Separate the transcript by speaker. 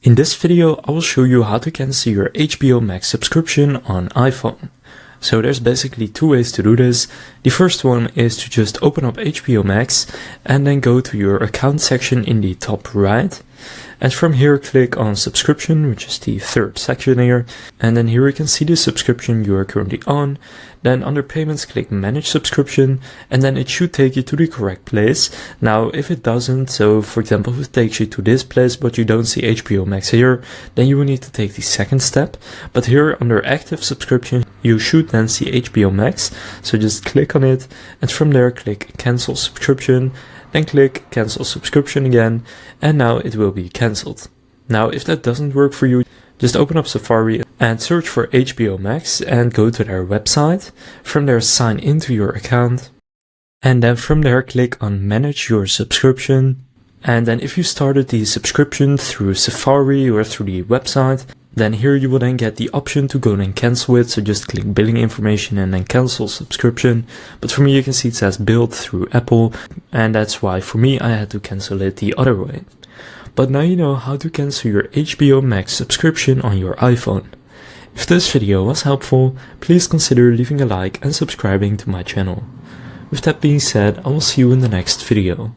Speaker 1: In this video, I will show you how to cancel your HBO Max subscription on iPhone. So there's basically two ways to do this. The first one is to just open up HBO Max and then go to your account section in the top right. And from here click on subscription, which is the third section here. And then here you can see the subscription you are currently on. Then under payments click manage subscription and then it should take you to the correct place. Now if it doesn't, so for example if it takes you to this place but you don't see HBO Max here, then you will need to take the second step. But here under active subscription you should then see HBO Max, so just click on it and from there click cancel subscription. Then click cancel subscription again and now it will be cancelled. Now if that doesn't work for you, just open up Safari and search for HBO Max and go to their website. From there sign into your account and then from there click on manage your subscription. And then if you started the subscription through Safari or through the website, then here you will then get the option to go and cancel it. So just click billing information and then cancel subscription. But for me you can see it says billed through Apple and that's why for me I had to cancel it the other way. But now you know how to cancel your HBO Max subscription on your iPhone. If this video was helpful, please consider leaving a like and subscribing to my channel. With that being said, I will see you in the next video.